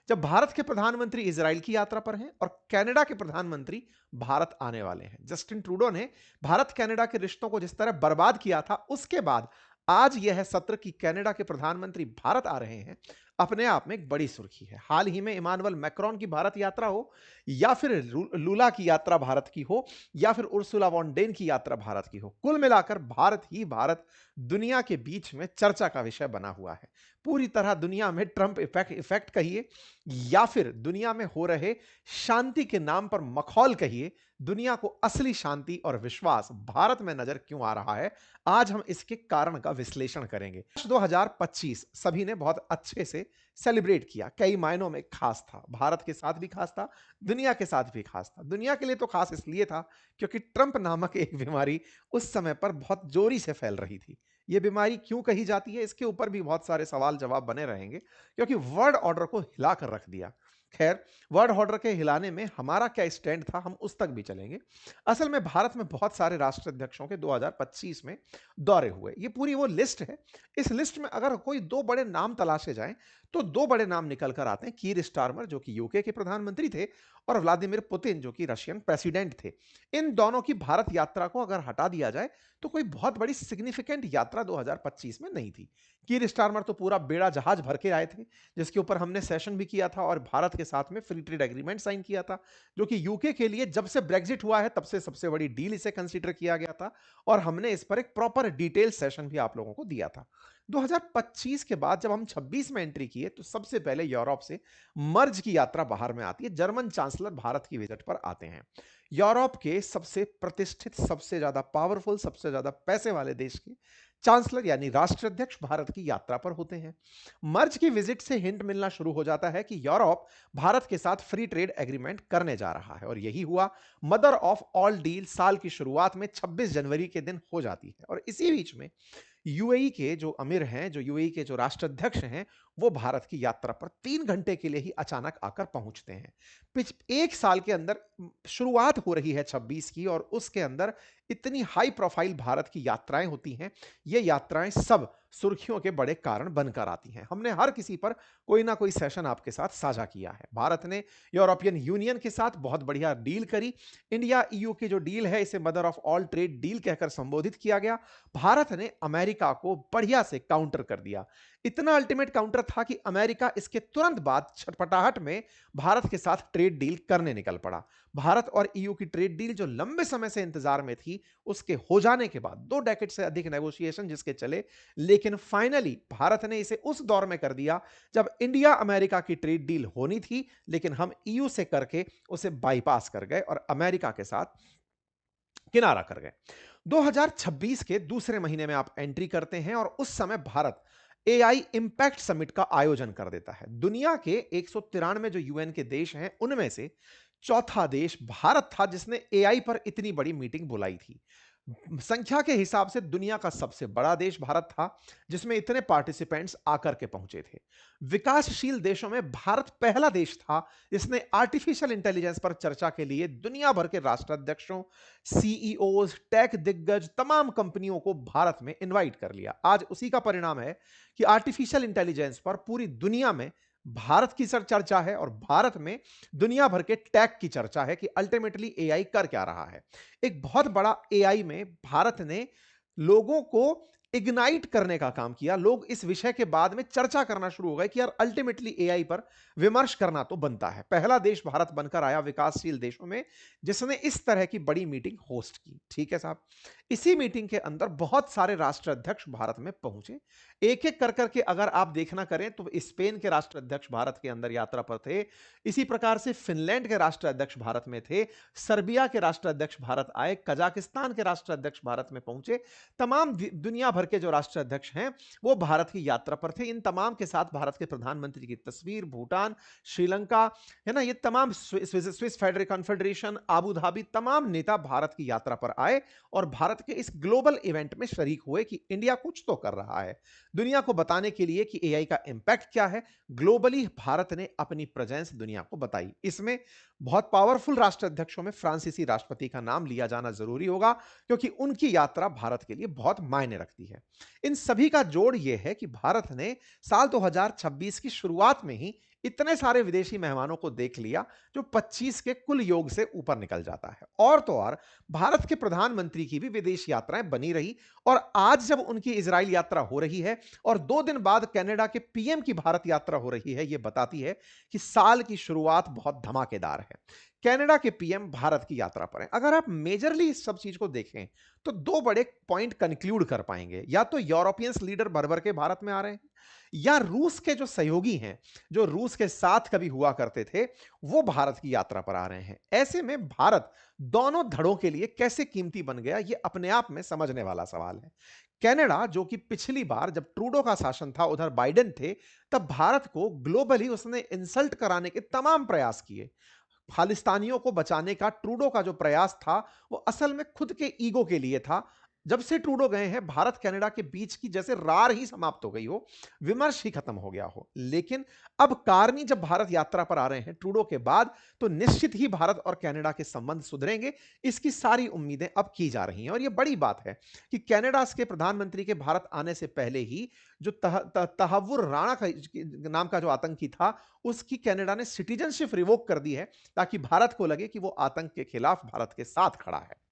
जब भारत के प्रधानमंत्री इजराइल की यात्रा पर हैं और कनाडा के प्रधानमंत्री भारत आने वाले हैं। जस्टिन ट्रूडो ने भारत कनाडा के रिश्तों को जिस तरह बर्बाद किया था, उसके बाद आज यह सत्र कि कनाडा के प्रधानमंत्री भारत आ रहे हैं, अपने आप में एक बड़ी सुर्खी है। हाल ही में इमानुएल मैक्रोन की भारत यात्रा हो या फिर लूला की यात्रा भारत की हो या फिर उर्सुला वॉन डेन की यात्रा भारत की हो, कुल मिलाकर भारत ही भारत दुनिया के बीच में चर्चा का विषय बना हुआ है। पूरी तरह दुनिया में ट्रंप इफेक्ट इफेक्ट कहिए या फिर दुनिया में हो रहे शांति के नाम पर मखौल कहिए, दुनिया को असली शांति और विश्वास भारत में नजर क्यों आ रहा है, आज हम इसके कारण का विश्लेषण करेंगे। 2025 सभी ने बहुत अच्छे से सेलिब्रेट किया, कई मायनों में खास था। भारत के साथ भी खास था, दुनिया के साथ भी खास था। दुनिया के लिए तो खास इसलिए था क्योंकि ट्रंप नामक एक बीमारी उस समय पर बहुत जोरी से फैल रही थी। यह बीमारी क्यों कही जाती है, इसके ऊपर भी बहुत सारे सवाल जवाब बने रहेंगे, क्योंकि वर्ल्ड ऑर्डर को हिलाकर रख दिया। खैर, वर्ल्ड ऑर्डर के हिलाने में हमारा क्या स्टैंड था, हम उस तक भी चलेंगे। असल में भारत में बहुत सारे राष्ट्राध्यक्षों के 2025 में दौरे हुए, ये पूरी वो लिस्ट है। इस लिस्ट में अगर कोई दो बड़े नाम तलाशे जाएं तो दो बड़े नाम निकल कर आते हैं। कीर स्टारमर जो कि यूके के प्रधानमंत्री थे और व्लादिमीर पुतिन जो कि रशियन प्रेसिडेंट थे। इन दोनों की भारत यात्रा को अगर हटा दिया जाए तो कोई बहुत बड़ी सिग्निफिकेंट यात्रा 2025 में नहीं थी। कीर स्टारमर तो पूरा बेड़ा जहाज भर के आए थे, जिसके ऊपर हमने सेशन भी किया था और भारत के साथ में फ्री ट्रेड एग्रीमेंट साइन किया था, जो कि यूके के लिए जब से ब्रेग्जिट हुआ है तब से सबसे बड़ी डील इसे कंसीडर किया गया था और हमने इस पर एक प्रॉपर डिटेल सेशन भी आप लोगों को दिया था। 2025 के बाद जब हम 26 में एंट्री किए तो सबसे पहले यूरोप से मर्ज की यात्रा बाहर में आती है। जर्मन चांसलर भारत की विजिट पर आते हैं। यूरोप के सबसे प्रतिष्ठित, सबसे ज्यादा पावरफुल, सबसे ज्यादा पैसे वाले देश के चांसलर यानी राष्ट्राध्यक्ष भारत की यात्रा पर होते हैं। मर्ज की विजिट से हिंट मिलना शुरू हो जाता है कि यूरोप भारत के साथ फ्री ट्रेड एग्रीमेंट करने जा रहा है और यही हुआ। मदर ऑफ ऑल डील साल की शुरुआत में 26 जनवरी के दिन हो जाती है और इसी बीच में यूएई के जो अमीर हैं, जो यूएई के जो राष्ट्राध्यक्ष हैं, वो भारत की यात्रा पर 3 घंटे के लिए ही अचानक आकर पहुंचते हैं। एक साल के अंदर शुरुआत हो रही है 26 की और उसके अंदर इतनी हाई प्रोफाइल भारत की यात्राएं होती हैं। ये यात्राएं सब सुर्खियों के बड़े कारण बनकर आती हैं। हमने हर किसी पर कोई ना कोई सेशन आपके साथ साझा किया है। भारत ने यूरोपियन यूनियन के साथ बहुत बढ़िया डील करी। इंडिया ईयू की जो डील है, इसे mother of all trade deal कहकर संबोधित किया गया। भारत ने अमेरिका को बढ़िया से काउंटर कर दिया। इतना अल्टीमेट काउंटर था कि अमेरिका इसके तुरंत बाद छटपटाहट में भारत के साथ ट्रेड डील करने निकल पड़ा। भारत और ईयू की ट्रेड डील जो लंबे समय से इंतजार में थी, उसके हो जाने के बाद 2 डेकेड से अधिक नेगोशिएशन जिसके चले, लेकिन फाइनली भारत ने इसे उस दौर में कर दिया जब इंडिया अमेरिका की ट्रेड डील होनी थी, लेकिन हम ईयू से करके उसे बाईपास कर गए और अमेरिका के साथ किनारा कर गए। 2026 के दूसरे महीने में आप एंट्री करते हैं और उस समय भारत एआई इंपैक्ट समिट का आयोजन कर देता है। दुनिया के 193 जो यूएन के देश हैं, उनमें से चौथा देश भारत था जिसने एआई पर इतनी बड़ी मीटिंग बुलाई थी। संख्या के हिसाब से दुनिया का सबसे बड़ा देश भारत था, जिसमें इतने पार्टिसिपेंट्स आकर के पहुंचे थे। विकासशील देशों में भारत पहला देश था जिसने आर्टिफिशियल इंटेलिजेंस पर चर्चा के लिए दुनिया भर के राष्ट्राध्यक्षों, सीईओज, टेक दिग्गज, तमाम कंपनियों को भारत में इनवाइट कर लिया। आज उसी का परिणाम है कि आर्टिफिशियल इंटेलिजेंस पर पूरी दुनिया में भारत की सर चर्चा है और भारत में दुनिया भर के टेक की चर्चा है कि अल्टीमेटली एआई कर क्या रहा है। एक बहुत बड़ा एआई में भारत ने लोगों को इग्नाइट करने का काम किया। लोग इस विषय के बाद में चर्चा करना शुरू हो गए कि यार अल्टीमेटली एआई पर विमर्श करना तो बनता है। पहला देश भारत बनकर आया विकासशील देशों में जिसने इस तरह की बड़ी मीटिंग होस्ट की। ठीक है साहब, इसी मीटिंग के अंदर बहुत सारे राष्ट्राध्यक्ष भारत में पहुंचे। एक एक कर करके अगर आप देखना करें तो स्पेन के राष्ट्राध्यक्ष भारत के अंदर यात्रा पर थे। इसी प्रकार से फिनलैंड के राष्ट्राध्यक्ष भारत में थे। सर्बिया के राष्ट्राध्यक्ष भारत आए। कजाकिस्तान के राष्ट्राध्यक्ष भारत में पहुंचे। तमाम दुनिया भर के जो राष्ट्राध्यक्ष हैं वो भारत की यात्रा पर थे। इन तमाम के साथ भारत के प्रधानमंत्री की तस्वीर, भूटान, श्रीलंका, है ना, ये तमाम Swiss federal confederation, Abu Dhabi, तमाम नेता भारत की यात्रा पर आए और भारत के इस ग्लोबल इवेंट में शरीक हुए कि इंडिया कुछ तो कर रहा है दुनिया को बताने के लिए कि एआई का इंपैक्ट क्या है। ग्लोबली भारत ने अपनी प्रेजेंस दुनिया को बताई। इसमें बहुत पावरफुल राष्ट्राध्यक्षों में फ्रांसीसी राष्ट्रपति का नाम लिया जाना जरूरी होगा क्योंकि उनकी यात्रा भारत के लिए बहुत मायने रखती है। इन सभी का जोड़ यह है कि भारत ने साल 2026 की शुरुआत में ही इतने सारे विदेशी मेहमानों को देख लिया जो 25 के कुल योग से ऊपर निकल जाता है। और तो और भारत के प्रधानमंत्री की भी विदेश यात्राएं बनी रही और आज जब उनकी इजराइल यात्रा हो रही है और 2 दिन बाद कनाडा के पीएम की भारत यात्रा हो रही है, यह बताती है कि साल की शुरुआत बहुत धमाकेदार है। कनाडा के पीएम भारत की यात्रा पर हैं। अगर आप मेजरली इस सब चीज को देखें तो दो बड़े पॉइंट कंक्लूड कर पाएंगे, या तो यूरोपियंस लीडर भर-भर के भारत में आ रहे हैं, या रूस के जो सहयोगी हैं, जो रूस के साथ कभी हुआ करते थे, वो भारत की यात्रा पर आ रहे हैं। ऐसे में भारत दोनों धड़ों के लिए कैसे कीमती बन गया, ये अपने आप में समझने वाला सवाल है। कनाडा जो कि पिछली बार जब ट्रूडो का शासन था, उधर बाइडेन थे, तब भारत को ग्लोबली उसने इंसल्ट कराने के तमाम प्रयास किए। खालिस्तानियों को बचाने का ट्रूडो का जो प्रयास था, वो असल में खुद के ईगो के लिए था। जब से ट्रूडो गए हैं, भारत कनाडा के बीच की जैसे रार ही समाप्त हो गई हो, विमर्श ही खत्म हो गया हो। लेकिन अब कारनी जब भारत यात्रा पर आ रहे हैं ट्रूडो के बाद, तो निश्चित ही भारत और कनाडा के संबंध सुधरेंगे, इसकी सारी उम्मीदें अब की जा रही हैं। और यह बड़ी बात है कि कनाडा के प्रधानमंत्री के भारत आने से पहले ही जो तहव्वुर राणा नाम का जो आतंकी था, उसकी कनाडा ने सिटीजनशिप रिवोक कर दी है, ताकि भारत को लगे कि वो आतंक के खिलाफ भारत के साथ खड़ा है।